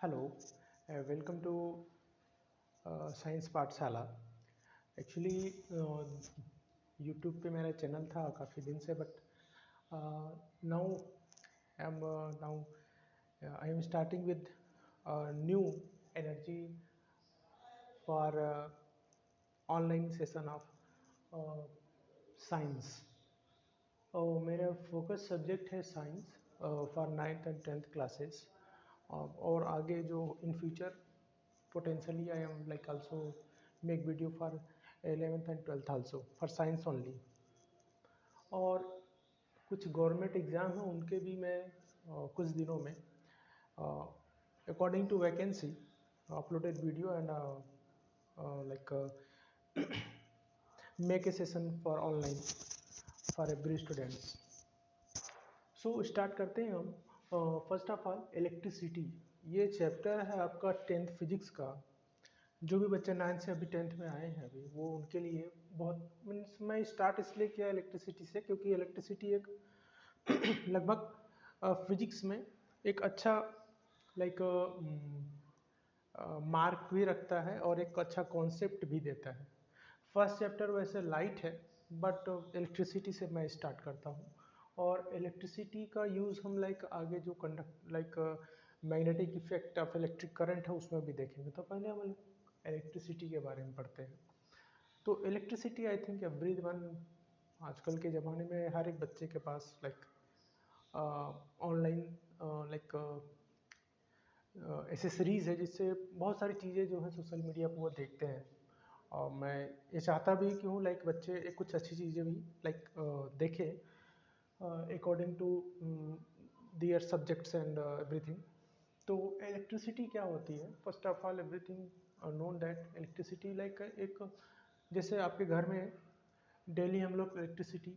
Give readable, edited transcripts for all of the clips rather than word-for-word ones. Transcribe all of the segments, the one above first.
Hello. Welcome to science पाठशाला। Actually YouTube पे मेरा चैनल था काफ़ी दिन से, but now now I am starting with new energy for online session of science. और मेरा फोकस सब्जेक्ट है science for 9th and 10th classes. और आगे जो in future potentially I am like also make video for 11th and 12th also for science only। और कुछ government exam हैं उनके भी मैं कुछ दिनों में according to vacancy uploaded video and like make a session for online for every students. So start करते हैं हम। फर्स्ट ऑफ ऑल इलेक्ट्रिसिटी, ये चैप्टर है आपका 10th फिजिक्स का। जो भी बच्चे 9th से अभी 10th में आए हैं अभी, वो उनके लिए बहुत मीन्स मैं स्टार्ट इसलिए किया इलेक्ट्रिसिटी से क्योंकि इलेक्ट्रिसिटी एक लगभग फिजिक्स में एक अच्छा लाइक मार्क भी रखता है और एक अच्छा कॉन्सेप्ट भी देता है। फर्स्ट चैप्टर वैसे लाइट है, बट इलेक्ट्रिसिटी से मैं स्टार्ट करता हूँ। और इलेक्ट्रिसिटी का यूज़ हम लाइक आगे जो conduct like magnetic effect of electric current है उसमें भी देखेंगे। तो पहले हम इलेक्ट्रिसिटी के बारे में पढ़ते हैं। तो electricity I think every one, आजकल के ज़माने में हर एक बच्चे के पास लाइक ऑनलाइन लाइक एसेसरीज़ है, जिससे बहुत सारी चीज़ें जो है सोशल मीडिया पर वो देखते हैं। और मैं ये चाहता भी कि हूँ लाइक बच्चे कुछ अच्छी चीज़ें भी लाइक देखें according to their subjects and everything. तो इलेक्ट्रिसिटी क्या होती है? First of all everything known that electricity like एक, जैसे आपके घर में डेली हम लोग इलेक्ट्रिसिटी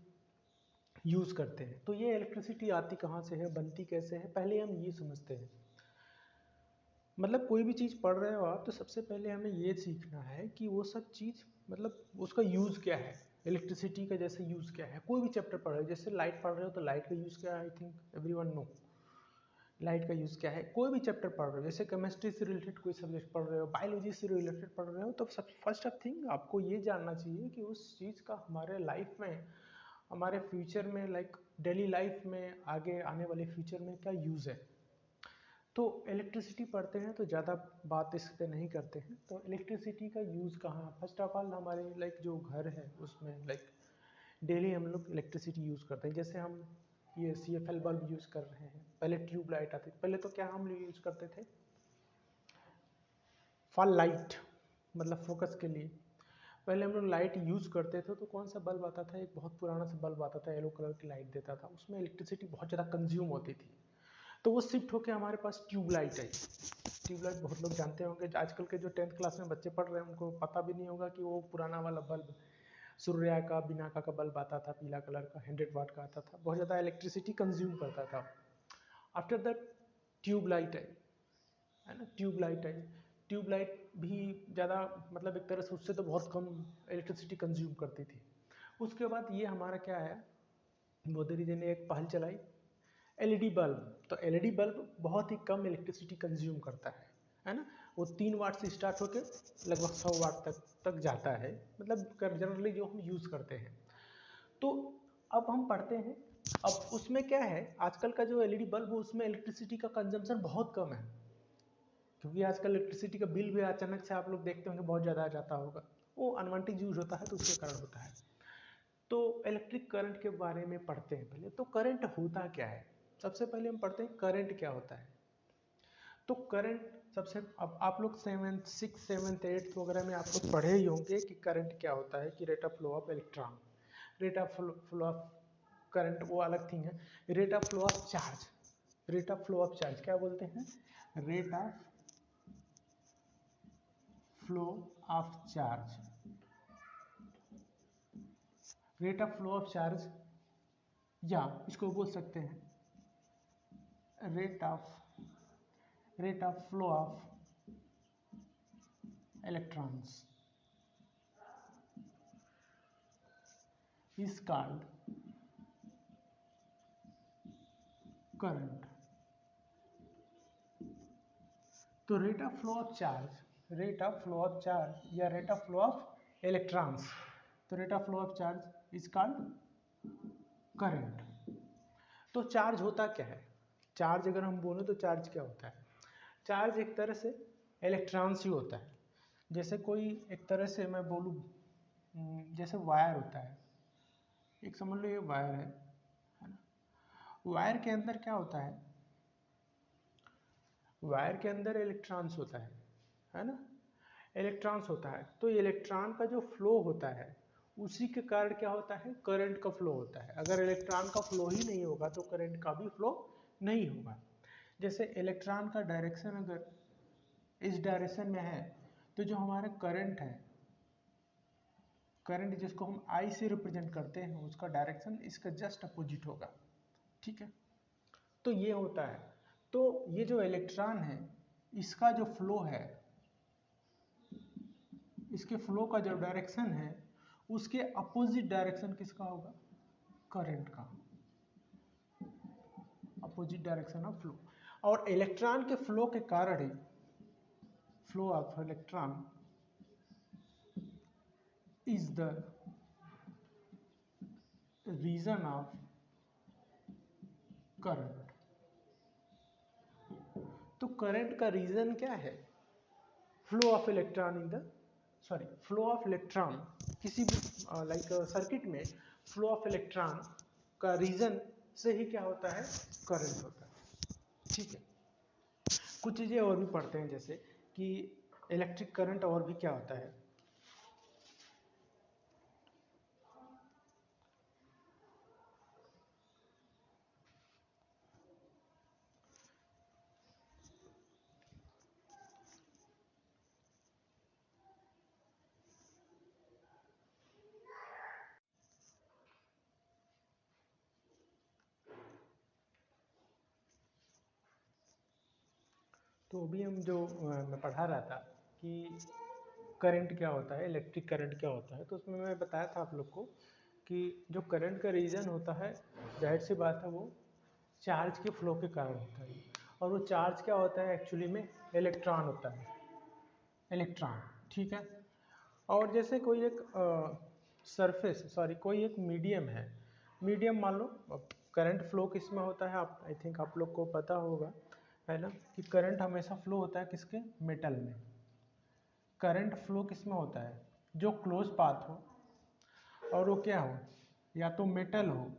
यूज़ करते हैं, तो ये इलेक्ट्रिसिटी आती कहाँ से है, बनती कैसे है, पहले हम ये समझते हैं। मतलब कोई भी चीज़ पढ़ रहे हो आप, तो सबसे पहले हमें ये सीखना है कि वो सब चीज़ मतलब उसका यूज़ क्या है। इलेक्ट्रिसिटी का जैसे यूज़ क्या है, कोई भी चैप्टर पढ़ रहे हो, जैसे लाइट पढ़ रहे हो तो लाइट का यूज़ क्या है, I think everyone know light का यूज़ क्या है। कोई भी चैप्टर पढ़ रहे हो, जैसे केमिस्ट्री से रिलेटेड कोई सब्जेक्ट पढ़ रहे हो, बायोलॉजी से रिलेटेड पढ़ रहे हो, तो सब फर्स्ट ऑफ थिंग आपको ये जानना चाहिए कि उस चीज़ का हमारे लाइफ में, हमारे फ्यूचर में लाइक डेली लाइफ में आगे आने वाले फ्यूचर में क्या यूज़ है। तो इलेक्ट्रिसिटी पढ़ते हैं तो ज़्यादा बात इस पे नहीं करते हैं। तो इलेक्ट्रिसिटी का यूज़ कहाँ, फर्स्ट ऑफ ऑल हमारे लाइक जो घर है उसमें लाइक डेली हम लोग इलेक्ट्रिसिटी यूज़ करते हैं। जैसे हम ये CFL बल्ब यूज़ कर रहे हैं, पहले ट्यूब लाइट आती थी। पहले तो क्या हम यूज़ करते थे, फॉल लाइट, मतलब फोकस के लिए पहले हम लोग लाइट यूज़ करते थे। तो कौन सा बल्ब आता था, एक बहुत पुराना सा बल्ब आता था, येलो कलर की लाइट देता था, उसमें इलेक्ट्रिसिटी बहुत ज़्यादा कंज्यूम होती थी। तो वो शिफ्ट होकर हमारे पास ट्यूबलाइट आई। ट्यूबलाइट बहुत लोग जानते होंगे, आजकल के जो 10th क्लास में बच्चे पढ़ रहे हैं उनको पता भी नहीं होगा कि वो पुराना वाला बल्ब सूर्या का बिनाका का बल्ब आता था, पीला कलर का 100 वाट का आता था, बहुत ज़्यादा इलेक्ट्रिसिटी कंज्यूम करता था। आफ्टर दैट ट्यूबलाइट आई, है ना, ट्यूबलाइट आई। ट्यूबलाइट भी ज़्यादा मतलब एक तरह से उससे तो बहुत कम इलेक्ट्रिसिटी कंज्यूम करती थी। उसके बाद ये हमारा क्या है, मोदी जी ने एक पहल चलाई, एलईडी बल्ब। तो एलईडी बल्ब बहुत ही कम इलेक्ट्रिसिटी कंज्यूम करता है ना। वो 3 वाट से स्टार्ट होकर लगभग 100 वाट तक जाता है, मतलब जनरली जो हम यूज़ करते हैं। तो अब हम पढ़ते हैं, अब उसमें क्या है, आजकल का जो एलईडी बल्ब है उसमें इलेक्ट्रिसिटी का कंजम्पशन बहुत कम है, क्योंकि आजकल इलेक्ट्रिसिटी का बिल भी अचानक से आप लोग देखते होंगे बहुत ज़्यादा आ जाता होगा, वो अनवांटेड यूज होता है तो उसके कारण होता है। तो इलेक्ट्रिक करंट के बारे में पढ़ते हैं पहले। तो करंट होता क्या है, सबसे पहले हम पढ़ते हैं करंट क्या होता है। तो करंट सबसे, अब आप लोग 7th 6th 7th 8th वगैरह में आप लोग पढ़े ही होंगे कि करंट क्या होता है, कि rate of flow of electron, rate of flow of current वो अलग थिंग है। Rate of flow of charge, rate of flow of charge क्या बोलते हैं, rate of flow of charge, rate of flow of charge, या इसको बोल सकते हैं rate of flow of electrons is called current। तो rate of flow of charge, rate of flow of charge या rate of flow of electrons, तो rate of flow of charge is called current. तो charge होता क्या है, charge अगर हम बोले तो चार्ज क्या होता है, चार्ज एक तरह से इलेक्ट्रॉन्स ही होता है। जैसे कोई एक तरह से मैं बोलूँ जैसे वायर होता है, एक समझ लो ये वायर है ना, वायर के अंदर क्या होता है, वायर के अंदर इलेक्ट्रॉन्स होता है ना, इलेक्ट्रॉन्स होता है। तो इलेक्ट्रॉन का जो फ्लो होता है उसी के कारण क्या होता है, करंट का फ्लो होता है। अगर इलेक्ट्रॉन का फ्लो ही नहीं होगा तो करंट का भी फ्लो नहीं होगा। जैसे इलेक्ट्रॉन का डायरेक्शन अगर इस डायरेक्शन में है तो जो हमारा करंट है, करंट जिसको हम I से रिप्रेजेंट करते हैं, उसका डायरेक्शन इसका जस्ट अपोजिट होगा। ठीक है, तो ये होता है। तो ये जो इलेक्ट्रॉन है इसका जो फ्लो है, इसके फ्लो का जो डायरेक्शन है उसके अपोजिट डायरेक्शन किसका होगा, करंट का, अपोजिट डायरेक्शन ऑफ फ्लो। और इलेक्ट्रॉन के फ्लो के कारण ही, flow of electron is the reason of current। तो करंट का रीजन क्या है, flow of electron in the flow of electron किसी भी लाइक सर्किट में फ्लो ऑफ इलेक्ट्रॉन का रीजन से ही क्या होता है, करंट होता है। ठीक है, कुछ चीजें और भी पढ़ते हैं जैसे कि इलेक्ट्रिक करंट और भी क्या होता है। तो अभी हम जो मैं पढ़ा रहा था कि करंट क्या होता है, इलेक्ट्रिक करंट क्या होता है, तो उसमें मैं बताया था आप लोग को कि जो करंट का रीजन होता है, जाहिर सी बात है वो चार्ज के फ्लो के कारण होता है। और वो चार्ज क्या होता है, एक्चुअली में इलेक्ट्रॉन होता है, इलेक्ट्रॉन। ठीक है, और जैसे कोई एक कोई एक मीडियम है, मीडियम मान लो, करंट फ्लो किस में होता है, आप आई थिंक आप लोग को पता होगा है ना, कि करंट हमेशा फ्लो होता है किसके, मेटल में। करंट फ्लो किस में होता है, जो क्लोज पाथ हो और वो क्या हो, या तो मेटल हो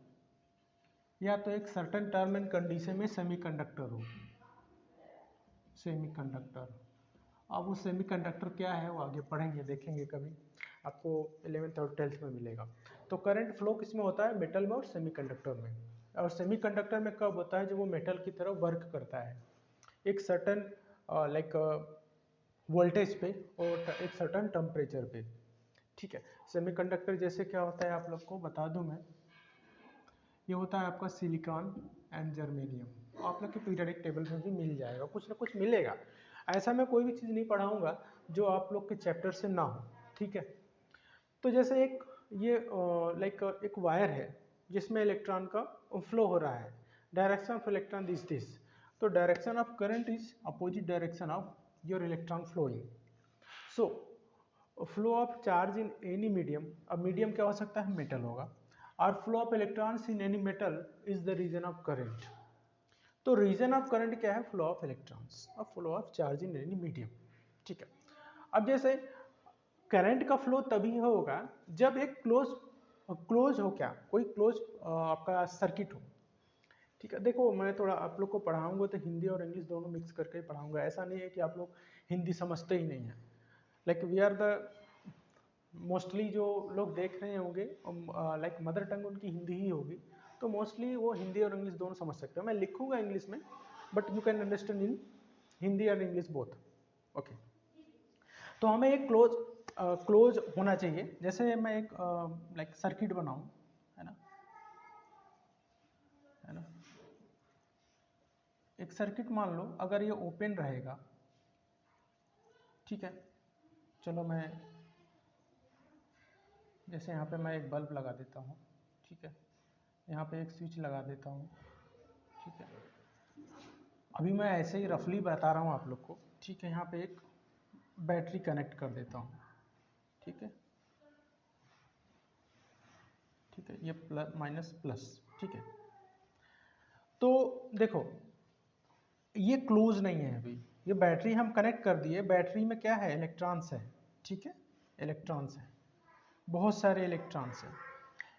या तो एक सर्टेन टर्म एंड कंडीशन में सेमीकंडक्टर हो, सेमीकंडक्टर। अब वो सेमीकंडक्टर क्या है वो आगे पढ़ेंगे, देखेंगे कभी, आपको 11th और 12th में मिलेगा। तो करंट फ्लो किस में होता है, मेटल में और सेमीकंडक्टर में। और सेमीकंडक्टर में कब होता है, जब वो मेटल की तरह वर्क करता है एक सर्टेन लाइक वोल्टेज पे और एक सर्टेन टेम्परेचर पे। ठीक है, सेमीकंडक्टर जैसे क्या होता है आप लोग को बता दूं मैं, ये होता है आपका सिलिकॉन एंड जर्मेनियम। आप लोग के पीरियडिक टेबल में भी मिल जाएगा, कुछ ना कुछ मिलेगा। ऐसा मैं कोई भी चीज़ नहीं पढ़ाऊंगा जो आप लोग के चैप्टर से ना हो। ठीक है, तो जैसे एक ये लाइक एक वायर है जिसमें इलेक्ट्रॉन का फ्लो हो रहा है, direction of electron is this, तो direction of current is opposite direction of your electron flowing. So flow of charge in any medium, अब मीडियम क्या हो सकता है, मेटल होगा, और flow of electrons in any metal is the reason of current. तो reason of current क्या है, फ्लो ऑफ इलेक्ट्रॉन्स और flow of charge in any medium. ठीक है, अब जैसे करंट का फ्लो तभी होगा जब एक क्लोज हो, क्या कोई क्लोज आपका सर्किट हो। ठीक है, देखो मैं थोड़ा आप लोग को पढ़ाऊंगा तो हिंदी और इंग्लिश दोनों मिक्स करके ही पढ़ाऊंगा। ऐसा नहीं है कि आप लोग हिंदी समझते ही नहीं है। Like we are the mostly जो लोग देख रहे होंगे लाइक मदर टंग उनकी हिंदी ही होगी, तो मोस्टली वो हिंदी और इंग्लिश दोनों समझ सकते हो। मैं लिखूंगा इंग्लिश में but you can understand in Hindi और इंग्लिश बोथ। ओके, तो हमें एक क्लोज होना चाहिए। जैसे मैं एक लाइक सर्किट बनाऊं, है ना, है ना, एक सर्किट मान लो अगर ये ओपन रहेगा। ठीक है, चलो मैं जैसे यहाँ पे मैं एक बल्ब लगा देता हूँ। ठीक है, यहाँ पे एक स्विच लगा देता हूँ। ठीक है, अभी मैं ऐसे ही रफली बता रहा हूँ आप लोग को, ठीक है। यहाँ पे एक बैटरी कनेक्ट कर देता हूँ, ठीक है, ठीक है, ये प्लस माइनस प्लस, ठीक है। तो देखो ये क्लोज नहीं है अभी, ये बैटरी हम कनेक्ट कर दिए, बैटरी में क्या है, इलेक्ट्रॉन्स है, ठीक है, इलेक्ट्रॉन्स है, बहुत सारे इलेक्ट्रॉन्स है।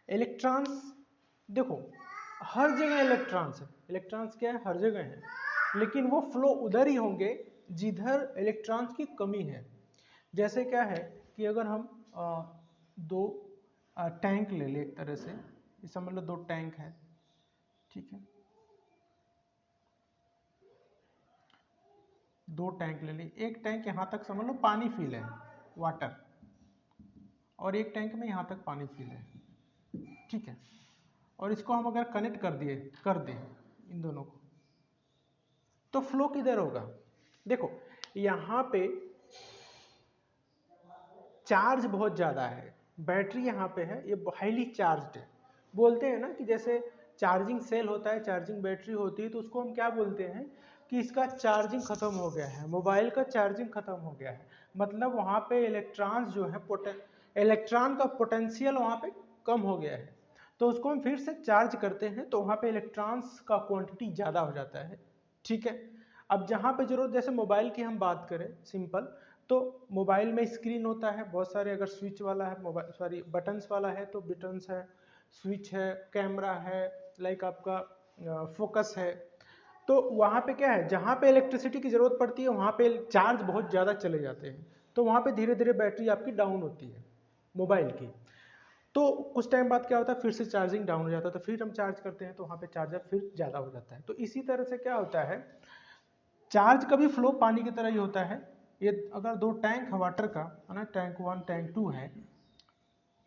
इलेक्ट्रॉन्स देखो हर जगह इलेक्ट्रॉन्स है, इलेक्ट्रॉन्स क्या है, हर जगह है, लेकिन वो फ्लो उधर ही होंगे जिधर इलेक्ट्रॉन्स की कमी है। जैसे क्या है कि अगर हम दो टैंक ले ले, एक तरह से ये समझ लो दो टैंक है, ठीक है, दो टैंक ले ली, एक टैंक यहाँ तक समझ लो पानी फिल है, वाटर, और एक टैंक में यहाँ तक पानी फिल है, ठीक है। और इसको हम अगर कनेक्ट कर दें इन दोनों को, तो फ्लो किधर होगा, देखो यहाँ पे चार्ज बहुत ज़्यादा है, बैटरी यहाँ पे है, ये हाईली चार्ज्ड है। बोलते हैं ना कि जैसे चार्जिंग सेल होता है, चार्जिंग बैटरी होती है, तो उसको हम क्या बोलते हैं कि इसका चार्जिंग खत्म हो गया है, मोबाइल का चार्जिंग खत्म हो गया है, मतलब वहाँ पे इलेक्ट्रॉन्स जो है, इलेक्ट्रॉन का पोटेंशियल वहाँ पे कम हो गया है, तो उसको हम फिर से चार्ज करते हैं तो वहाँ पे इलेक्ट्रॉन्स का क्वांटिटी ज़्यादा हो जाता है, ठीक है। अब जहाँ पे जरूरत, जैसे मोबाइल की हम बात करें सिंपल, तो मोबाइल में स्क्रीन होता है बहुत सारे, अगर स्विच वाला है मोबाइल, सॉरी बटन्स वाला है तो बटन्स है, स्विच है, कैमरा है, लाइक आपका फोकस है, तो वहाँ पे क्या है, जहाँ पे इलेक्ट्रिसिटी की ज़रूरत पड़ती है वहाँ पे चार्ज बहुत ज़्यादा चले जाते हैं, तो वहाँ पे धीरे धीरे बैटरी आपकी डाउन होती है मोबाइल की। तो कुछ टाइम बाद क्या होता है, फिर से चार्जिंग डाउन हो जाता है, तो फिर हम चार्ज करते हैं तो वहाँ पे चार्जर फिर ज़्यादा हो जाता है। तो इसी तरह से क्या होता है, चार्ज का भी फ्लो पानी की तरह ही होता है। ये अगर दो टैंक है वाटर का, है ना, टैंक 1 टैंक 2 है,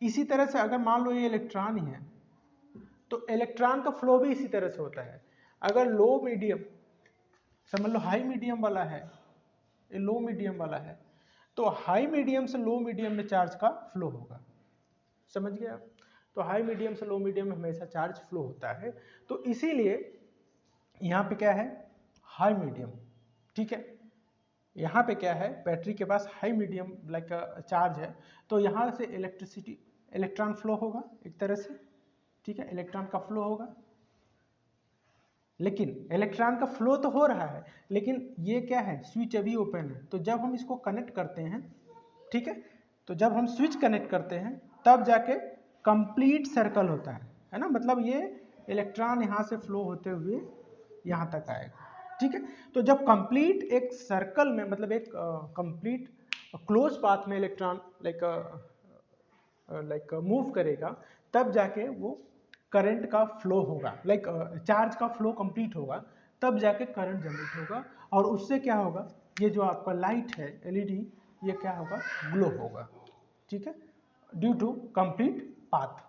इसी तरह से अगर मान लो ये इलेक्ट्रॉन ही है, तो इलेक्ट्रॉन का फ्लो भी इसी तरह से होता है। अगर लो मीडियम, समझ लो हाई मीडियम वाला है, ये लो मीडियम वाला है, तो हाई मीडियम से लो मीडियम में चार्ज का फ्लो होगा, समझ गए आप। तो हाई मीडियम से लो मीडियम में हमेशा चार्ज फ्लो होता है, तो इसीलिए यहाँ पे क्या है, हाई मीडियम, ठीक है। यहाँ पे क्या है, बैटरी के पास हाई मीडियम लाइक चार्ज है, तो यहाँ से इलेक्ट्रिसिटी, इलेक्ट्रॉन फ्लो होगा एक तरह से, ठीक है, इलेक्ट्रॉन का फ्लो होगा। लेकिन इलेक्ट्रॉन का फ्लो तो हो रहा है, लेकिन ये क्या है, स्विच अभी ओपन है, तो जब हम इसको कनेक्ट करते हैं, ठीक है, तो जब हम स्विच कनेक्ट करते हैं तब जाके कंप्लीट सर्कल होता है ना, मतलब ये इलेक्ट्रॉन यहाँ से फ्लो होते हुए यहाँ तक आएगा, ठीक है। तो जब कंप्लीट एक सर्कल में, मतलब एक कंप्लीट क्लोज पाथ में इलेक्ट्रॉन लाइक मूव करेगा, तब जाके वो करंट का फ्लो होगा, लाइक चार्ज का फ्लो कंप्लीट होगा, तब जाके करंट जनरेट होगा, और उससे क्या होगा, ये जो आपका लाइट है एलईडी, ये क्या होगा, ग्लो होगा, ठीक है, due to complete path,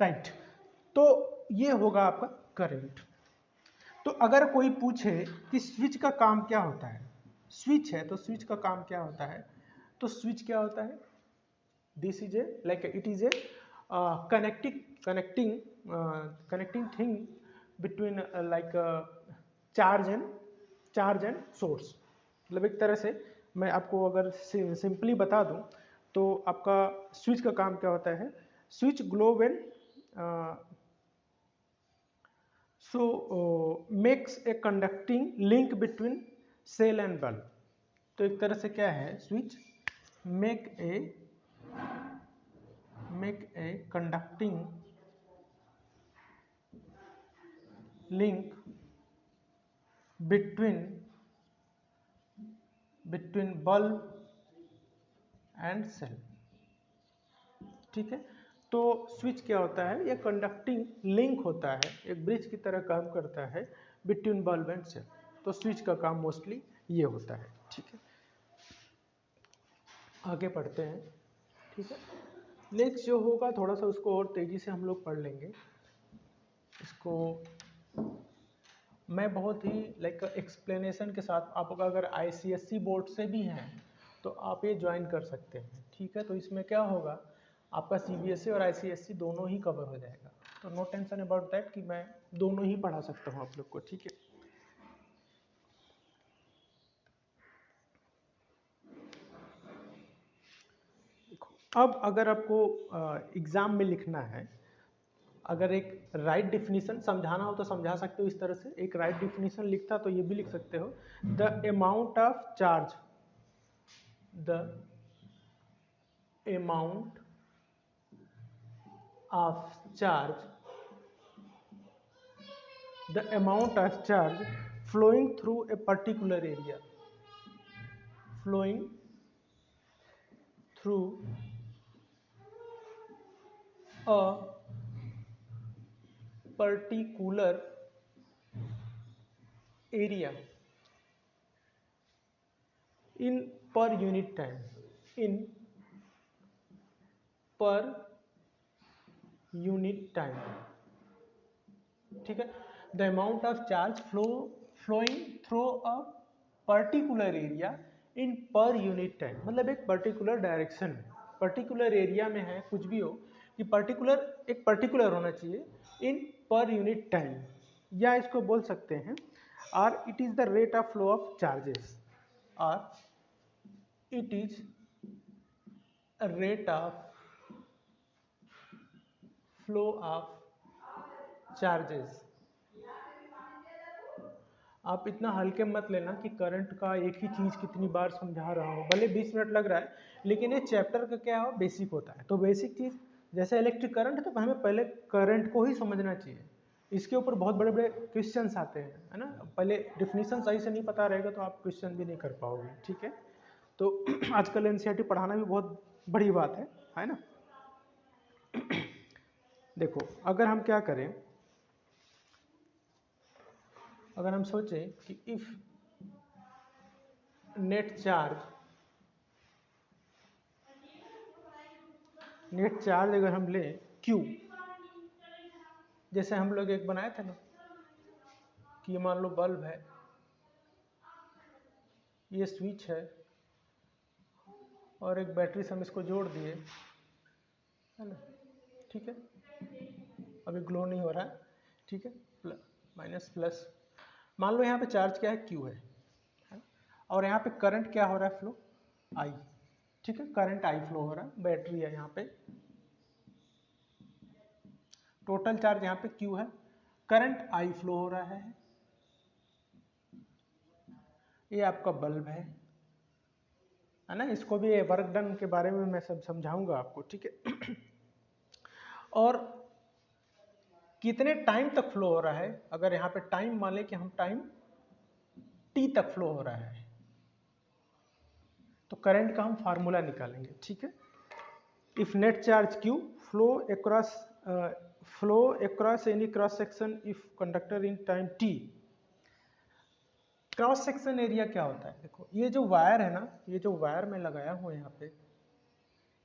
right. तो ये होगा आपका करंट। तो अगर कोई पूछे कि स्विच का काम क्या होता है, स्विच है तो स्विच का काम क्या होता है, तो स्विच क्या होता है, this is a like it is a connecting thing between like charge and source. मतलब एक तरह से मैं आपको अगर सिंपली बता दूं तो आपका स्विच का काम क्या होता है, switch glow when makes a conducting link between cell and bulb. तो एक तरह से क्या है, switch make a conducting link between bulb and cell, ठीक है। तो स्विच क्या होता है, ये कंडक्टिंग लिंक होता है, एक ब्रिज की तरह काम करता है बिटवीन बल्ब एंड सेल। तो स्विच का काम मोस्टली ये होता है, ठीक है। आगे पढ़ते हैं, ठीक है। नेक्स्ट जो होगा थोड़ा सा उसको और तेजी से हम लोग पढ़ लेंगे, इसको मैं बहुत ही लाइक एक्सप्लेनेशन के साथ, आप अगर आईसीएससी बोर्ड से भी हैं तो आप ये ज्वाइन कर सकते हैं, ठीक है। तो इसमें क्या होगा, आपका सीबीएसई और आईसीएससी दोनों ही कवर हो जाएगा, तो नो टेंशन अबाउट दैट कि मैं दोनों ही पढ़ा सकता हूँ आप लोग को, ठीक है। अब अगर आपको एग्जाम में लिखना है, अगर एक राइट डिफिनीशन समझाना हो तो समझा सकते हो इस तरह से, एक राइट डिफिनीशन लिखता तो ये भी लिख सकते हो, the amount of charge, the amount of charge, the amount of charge flowing through a particular area, flowing through a particular area in per unit time, in per unit time, ठीक है। The amount of charge flowing through a particular area in per unit time, मतलब एक particular direction में, particular area में है, कुछ भी हो कि पर्टिकुलर, एक पर्टिकुलर होना चाहिए इन पर यूनिट टाइम, या इसको बोल सकते हैं or it is the rate of flow of charges, or it is rate of flow of charges. आप इतना हल्के मत लेना कि करंट का एक ही चीज़ कितनी बार समझा रहा हूँ, भले 20 मिनट लग रहा है, लेकिन ये चैप्टर का क्या हो, बेसिक होता है। तो बेसिक चीज़ जैसे इलेक्ट्रिक करंट है तो हमें पहले करंट को ही समझना चाहिए, इसके ऊपर बहुत बड़े बड़े क्वेश्चंस आते हैं, है ना। पहले डिफिनीशन सही से नहीं पता रहेगा तो आप क्वेश्चन भी नहीं कर पाओगे, ठीक है। तो आजकल एनसीईआरटी पढ़ाना भी बहुत बड़ी बात है ना। देखो अगर हम क्या करें, अगर हम सोचें कि इफ नेट चार्ज अगर हम लें Q, जैसे हम लोग एक बनाए थे ना कि मान लो बल्ब है, ये स्विच है और एक बैटरी से हम इसको जोड़ दिए, है ना, ठीक है। अभी ग्लो नहीं हो रहा है, ठीक है, माइनस प्लस। मान लो यहाँ पे चार्ज क्या है, Q है, और यहाँ पे करंट क्या हो रहा है, फ्लो I, ठीक है, करंट I फ्लो हो रहा है, बैटरी है यहाँ पे, टोटल चार्ज यहाँ पे Q है, करंट I फ्लो हो रहा है, ये आपका बल्ब है ना। इसको भी वर्क डन के बारे में मैं सब समझाऊंगा आपको, ठीक है। और कितने टाइम तक फ्लो हो रहा है, अगर यहाँ पे टाइम मान लें कि हम टाइम t तक फ्लो हो रहा है, तो करंट का हम फार्मूला निकालेंगे, ठीक है। If net charge Q flow across any cross section if conductor in time t, cross section area क्या होता है, देखो ये जो वायर है ना, ये जो वायर में लगाया हूँ यहाँ पे,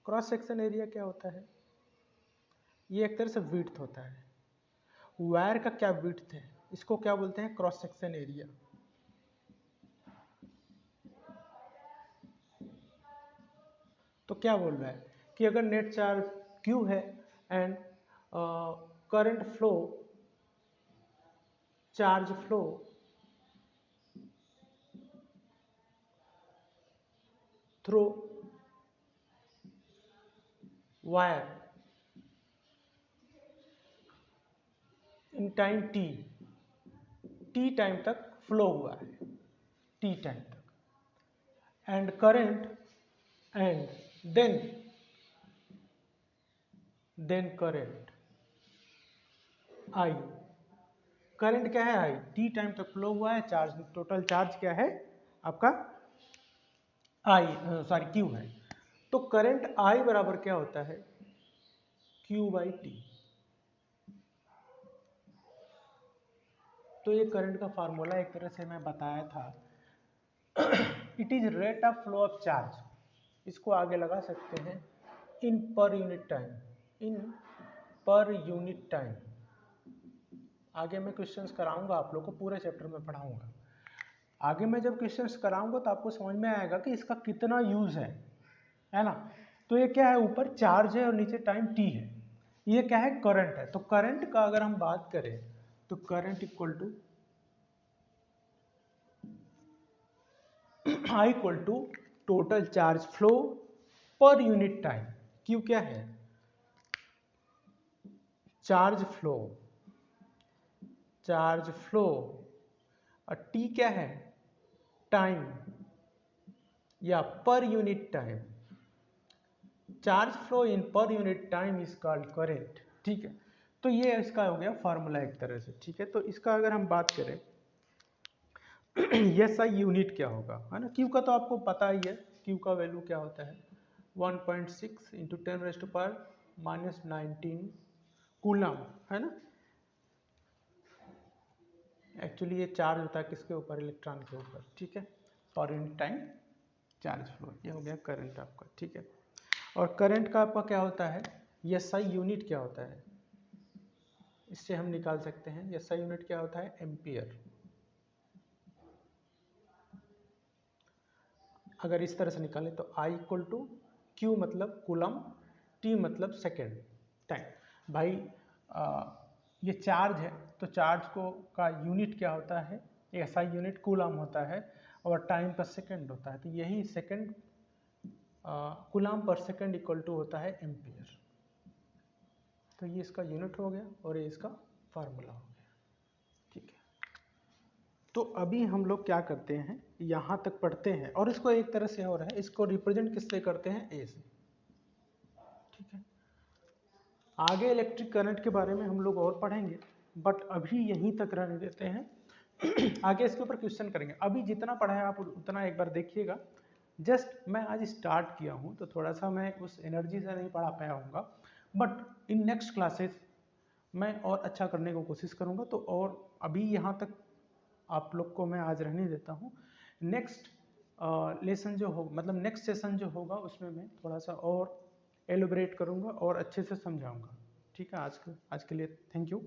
क्रॉस सेक्शन एरिया क्या होता है, ये एक तरह से विड्थ होता है, वायर का क्या विड्थ है, इसको क्या बोलते हैं, क्रॉस सेक्शन एरिया। तो क्या बोल रहा है कि अगर नेट चार्ज Q है and current flow, charge flow through wire in time t time तक फ्लो हुआ है, t टाइम तक, and current and then current I, current क्या है I, t टाइम तक फ्लो हुआ है, चार्ज, टोटल चार्ज क्या है आपका Q है, तो करंट I बराबर क्या होता है, Q/T। तो ये करंट का फार्मूला एक तरह से मैं बताया था, it is rate of flow of charge, इसको आगे लगा सकते हैं इन पर यूनिट टाइम, इन पर यूनिट टाइम। आगे मैं क्वेश्चंस कराऊंगा आप लोग को, पूरे चैप्टर में पढ़ाऊंगा, आगे मैं जब क्वेश्चंस कराऊंगा तो आपको समझ में आएगा कि इसका कितना यूज है ना। तो ये क्या है, ऊपर चार्ज है और नीचे टाइम t है, ये क्या है, करंट है। तो करंट का अगर हम बात करें तो current equal to I equal to total charge flow per unit time, Q क्या है? Charge flow, charge flow. और टी क्या है? टाइम या per unit time. Charge flow in per unit time is called current. ठीक है, तो ये इसका हो गया फॉर्मूला एक तरह से। ठीक है, तो इसका अगर हम बात करें एस आई यूनिट क्या होगा, है ना। क्यू का तो आपको पता ही है, क्यू का वैल्यू क्या होता है 1.6 इंटू 10⁻⁻19 कूलम, है ना। एक्चुअली ये चार्ज होता है किसके ऊपर? इलेक्ट्रॉन के ऊपर। ठीक है, पर यूनिट टाइम चार्ज फ्लो, ये हो गया करंट आपका। ठीक है, और करंट का आपका क्या होता है? एस आई यूनिट क्या होता है, इससे हम निकाल सकते हैं। एस आई यूनिट क्या होता है? एम्पियर। अगर इस तरह से निकाले तो I इक्वल टू क्यू मतलब कूलम, T मतलब सेकेंड टाइम। भाई ये चार्ज है, तो चार्ज को का यूनिट क्या होता है? SI यूनिट कूलम होता है, और टाइम का सेकेंड होता है। तो यही second coulomb per second equal to होता है एम्पियर। तो ये इसका यूनिट हो गया और ये इसका फार्मूला हो गया। ठीक है, तो अभी हम लोग क्या करते हैं, यहाँ तक पढ़ते हैं, और इसको एक तरह से और है, इसको रिप्रेजेंट किससे करते हैं? ए से। ठीक है, आगे इलेक्ट्रिक करंट के बारे में हम लोग और पढ़ेंगे, बट अभी यहीं तक रहने देते हैं। आगे इसके ऊपर क्वेश्चन करेंगे। अभी जितना पढ़ा है आप उतना एक बार देखिएगा। जस्ट मैं आज स्टार्ट किया हूँ, तो थोड़ा सा मैं उस एनर्जी से नहीं पढ़ा पाया हूँगा, बट इन नेक्स्ट क्लासेस मैं और अच्छा करने की कोशिश करूँगा। तो और अभी यहाँ तक आप लोग को मैं आज रहने देता हूँ। नेक्स्ट लेसन जो हो, मतलब नेक्स्ट सेशन जो होगा, उसमें मैं थोड़ा सा और एलोबरेट करूँगा और अच्छे से समझाऊँगा। ठीक है, आज के लिए थैंक यू।